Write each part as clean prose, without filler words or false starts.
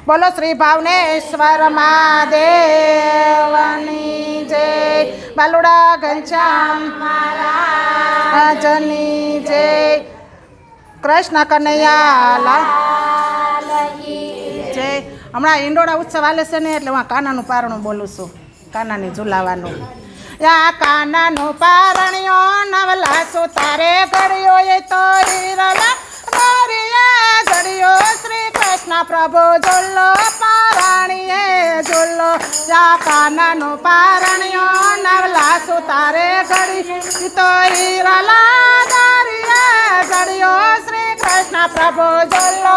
બોલો શ્રી ભાવનેશ્વર મહાદેવની જય. બાલુડા ઘનશ્યામ મહારાજની જય. કૃષ્ણ કનૈયા જય. હમણાં ઈંડોળા ઉત્સવ હાલે છે ને એટલે હું કાનાનું પારણું બોલું છું. કાનાની ઝુલાવાનું. યા કાનાનું પારણ્યો નવલા સુતારે ઘડ્યો એ તો હીરલા ગોરીએ ઘડ્યો શ્રી કૃષ્ણ પ્રભુ ઝુલ્લો પારણીએ ઝુલ્લો. યા કાનાનું પારણ્યો નવલા સુતારે ઘડી તો હીરલા ગોરીએ ઘડ્યો શ્રી કૃષ્ણ પ્રભુ ઝુલ્લો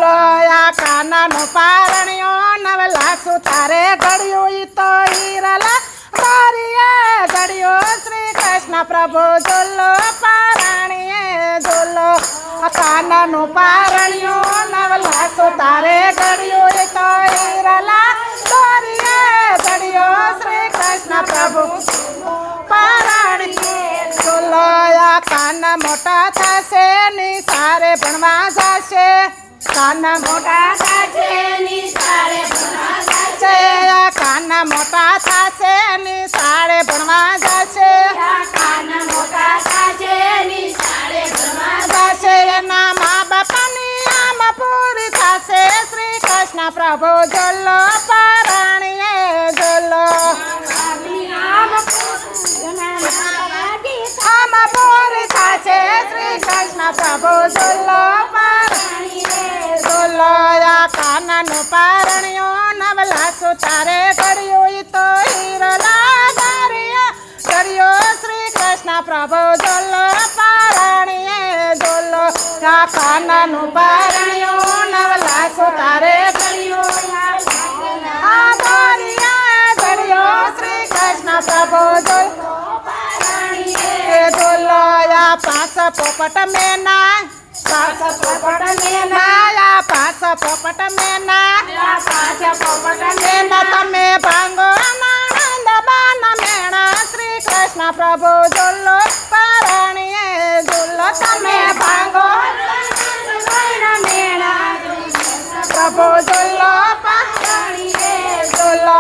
લોયા કાનાનું પારણ્યો નવલા સુતારે ઘડ્યું તો હીરલા ગોરીએ ઘડ્યો શ્રી કૃષ્ણ પ્રભુ ઝુલ્લો પારણીએ ઝુલ્લો. કાનાનું પારણ્યું નવલા સુતારે ઘડ્યું તો હીરલા ગોરીએ ઘડ્યો શ્રી કૃષ્ણ પ્રભુ પારણીએ ઝુલ્લો. કાના મોટા થશે નિસારે ભણવા જશે. કાના મોટા થશે નિશાળે ભણવા જશે. કાના મોટા થશે નિશાળે ભણવા જશે. કાના મોટા થશે નિશાળે ભણવા જશે. એના મા બાપાની આમ પૂરી થશે શ્રી કૃષ્ણ પ્રભુ ઝુલ્લો પારણીએ ઝુલ્લો. આમ પૂરી થશે શ્રી કૃષ્ણ પ્રભુ ઝુલ્લો ઝુલ્લો. કાનાનું પારણ્યો નવલા સુતારે ઘડ્યું તો હીરલા ગોરીએ ઘડ્યો શ્રી કૃષ્ણ પ્રભુ ઝુલ્લો પારણીએ ઝુલ્લો. કાનાનું પારણ્યો નવલા સુતારે ઘડ્યું આ ગોરીએ ઘડ્યો શ્રી કૃષ્ણ પ્રભુ ઝુલ્લો પારણીએ ઝુલ્લો. પાંચ પોપટ મેના પાંચ પોપટ મેના પાંચ પોપટ મેના તમે ભાંગો આનંદ બાન મેણા શ્રી કૃષ્ણ પ્રભુ ઝુલ્લો પારણીએ ઝુલ્લો. તમે ભાંગો પ્રભુ ઝુલ્લો પારણીએ ઝુલ્લો.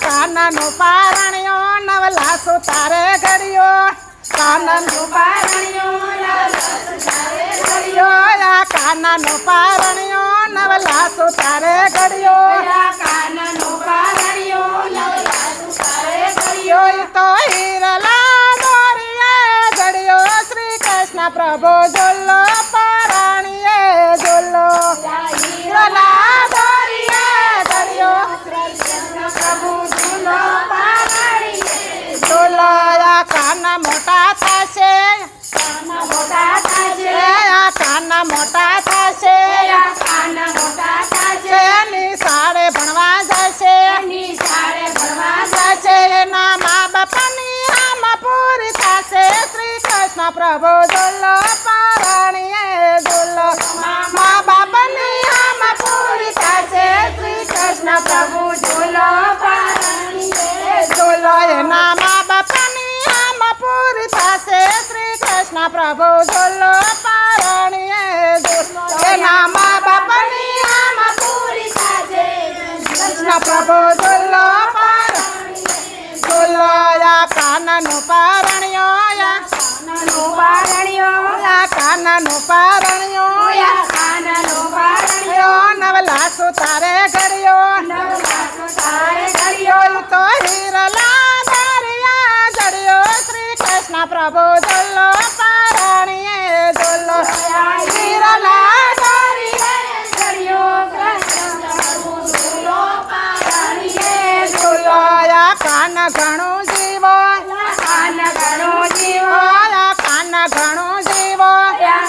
કાનાનું પારણ્યો નવલા સુતારે ઘડ્યો. કાનાનું પારણ્યો કાનાનું પારણ્યો નવલા સુતારે ઘડ્યો. કાનાનું પારણ્યો નવલા સુતારે ઘડ્યો તો હીરલા ગોરીએ ઘડ્યો શ્રી કૃષ્ણ પ્રભુ ઝુલ્લો પારણીએ ઝુલ્લો. હીરલા ગોરીએ ઘડ્યો શ્રી કૃષ્ણ પ્રભુ ઝુલ્લો પારણીએ ઝુલ્લો. કાના મોટા થશે કાના મોટા થશે. કાના મોટા થશે કાના મોટા થશે. નિશાળે ભણવા જશે નિશાળે ભણવા જશે. એના મા બાપાની આમ પૂરી થશે શ્રી કૃષ્ણ પ્રભુ ઝુલ્લો પારણીએ ઝુલ્લો. મા બાપાની આમ પૂરી થશે શ્રી કૃષ્ણ પ્રભુ ઝુલ્લો પારણીએ ઝુલ્લો. એના મા બાપાની આમ પૂરી થશે શ્રી કૃષ્ણ પ્રભુ ઝુલ્લો પારણીએ ઝુલ્લો. એના મા બાપાની આમ પૂરી થશે કૃષ્ણ પ્રભુ ઝુલ્લો પારણીએ ઝુલ્લો. કાનાનું પારણ્યો કાનાનું પારણ્યો કાનાનું પારણ્યો કાનાનું પારણ્યો નવલા સુતારે ઘડ્યો નવલા સુતારે ઘડ્યો તો હીરલા ગોરીએ ઘડ્યો શ્રી કૃષ્ણ પ્રભુ ઝુલ્લો પારણીએ ઝુલ્લો. હીરલા ગોરીએ ઘડ્યો કૃષ્ણ પ્રભુ ઝુલ્લો પારણીએ ઝુલ્લો. કાન ઘણું જીવો કાન ઘણું જીવો કાન ઘણું જીવો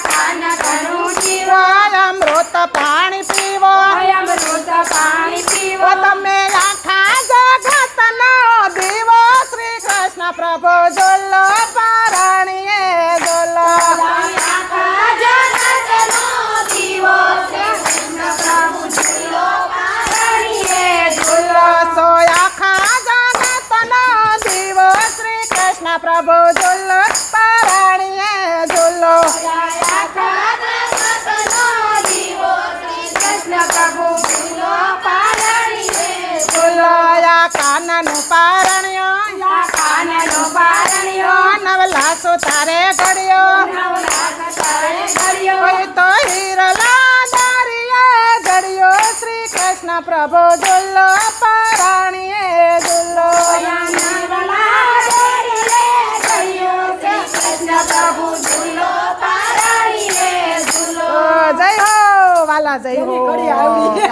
કાન ઘણું જીવો. અમૃત પાણી પીવો અમૃત પાણી પીવો. તમે આખા જગતનો દીવો શ્રી કૃષ્ણ પ્રભુ ઝુલ્લો પારણીએ ઝુલ્લો. આખા જગતનો દીવો શ્રી કૃષ્ણ પ્રભુ ઝુલ્લો પારણીએ ઝુલ્લો. સો આખા જગતનો દીવો શ્રી કૃષ્ણ પ્રભુ ઝુલ્લો પારણીએ ઝુલ્લો. આખા જગતનો દીવો કાનાનું પારણ્યો નવલા સુતારે ઘડ્યો કોઈ તો હીરલા દારિયે ઘડ્યો શ્રી કૃષ્ણ પ્રભુ દુલ્લો પારણીએ દુલ્લો જય હો વાલા જય હો